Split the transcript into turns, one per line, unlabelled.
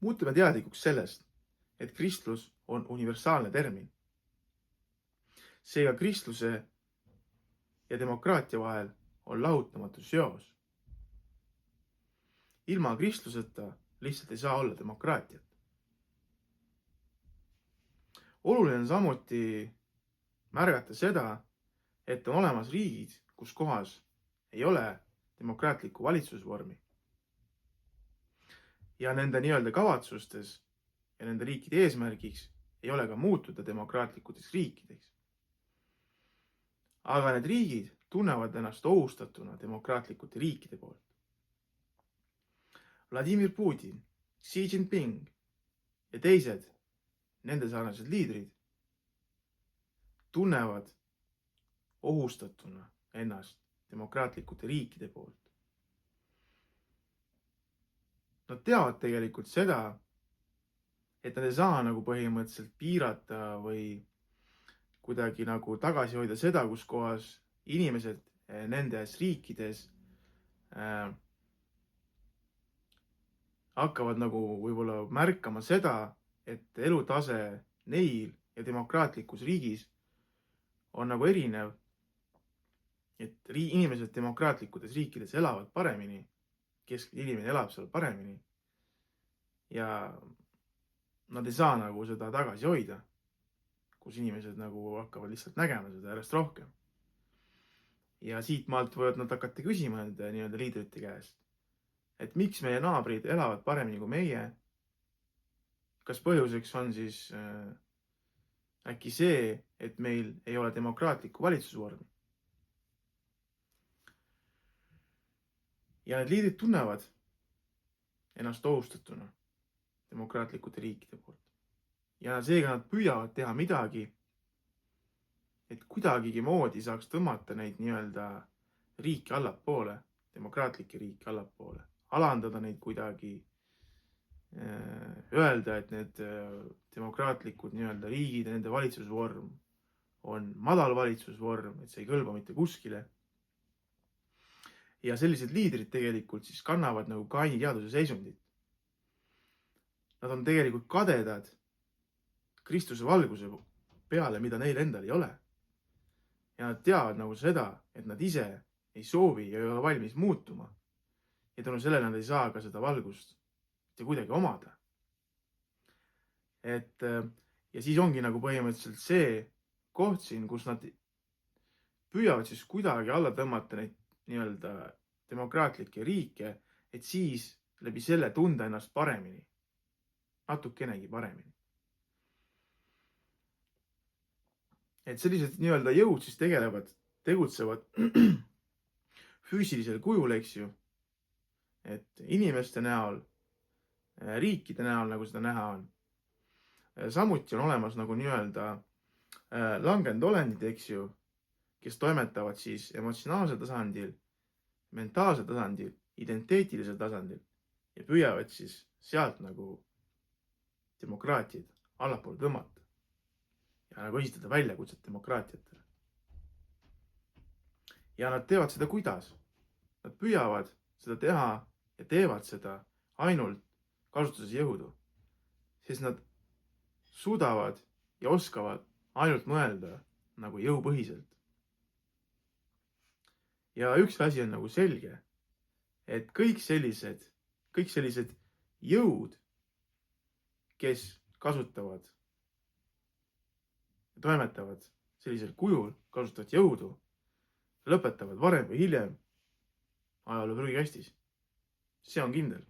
Muutume teadlikuks sellest, et kristlus on universaalne termin. Seega kristluse ja demokraatia vahel on lahutamatu seos. Ilma kristluseta lihtsalt ei saa olla demokraatiat. Oluline on samuti märgata seda, et on olemas riigid, kus kohas ei ole demokraatlikku valitsusvormi. Ja nende nii-öelda kavatsustes ja nende riikide eesmärgiks ei ole ka muutuda demokraatlikuteks riikideks. Aga need riigid tunnevad ennast ohustatuna demokraatlikute riikide poolt. Vladimir Putin, Xi Jinping ja teised nende sarnased liidrid tunnevad ohustatuna ennast demokraatlikute riikide poolt. Nad teavad tegelikult seda, et nad ei saa nagu põhimõtteliselt piirata või kuidagi nagu tagasi hoida seda, kus kohas inimesed nendes riikides hakkavad nagu võib-olla märkama seda, et elutase neil ja demokraatlikus riigis on nagu erinev, et inimesed demokraatlikutes riikides elavad paremini, keskmine inimene elab seal paremini ja nad ei saa nagu seda tagasi hoida, kus inimesed nagu hakkavad lihtsalt nägema seda järjest rohkem. Ja siit maalt võivad nad hakata küsima nende nii-öelda liidrite käest, et miks meie naabrid elavad paremini kui meie. Kas põhjuseks on siis äkki see, et meil ei ole demokraatlikku valitsusvormi? Ja need liidrid tunnevad ennast ohustatuna demokraatlikute riikide poolt. Ja seega nad püüavad teha midagi, et kuidagigi moodi saaks tõmmata neid nii-öelda riiki allapoole, demokraatlikke riiki allapoole, alandada neid kuidagi, öelda, et need demokraatlikud nii-öelda riigid ja nende valitsusvorm on madal valitsusvorm, et see ei kõlba mitte kuskile. Ja sellised liidrid tegelikult siis kannavad nagu Kaini teaduse seisundit. Nad on tegelikult kadedad Kristuse valguse peale, mida neil endal ei ole. Ja nad teavad nagu seda, et nad ise ei soovi ja ei ole valmis muutuma. Ja tänu sellele nad ei saa ka seda valgust mitte kuidagi omada. Ja siis ongi nagu põhimõtteliselt see koht siin, kus nad püüavad siis kuidagi alla tõmmata neid nii-öelda demokraatlikke riike, et siis läbi selle tunda ennast paremini, natukenegi paremini. Et sellised nii-öelda jõud siis tegutsevad füüsilisel kujul, eks ju, et inimeste näol, riikide näol, nagu seda näha on. Samuti on olemas nagu nii-öelda langenud olendid, eks ju, kes toimetavad siis emotsionaalsel tasandil, mentaalsel tasandil, identiteetilisel tasandil ja püüavad siis sealt nagu demokraatiaid allapoole tõmmata ja nagu esitada väljakutset demokraatiatele. Ja nad teevad seda kuidas? Nad püüavad seda teha ja teevad seda ainult kasutades jõudu, sest nad suudavad ja oskavad ainult mõelda nagu jõupõhiselt. Ja üks asi on nagu selge, et kõik sellised jõud, kes kasutavad ja toimetavad sellisel kujul, kasutavad jõudu, lõpetavad varem või hiljem ajaloo prügikastis. See on kindel.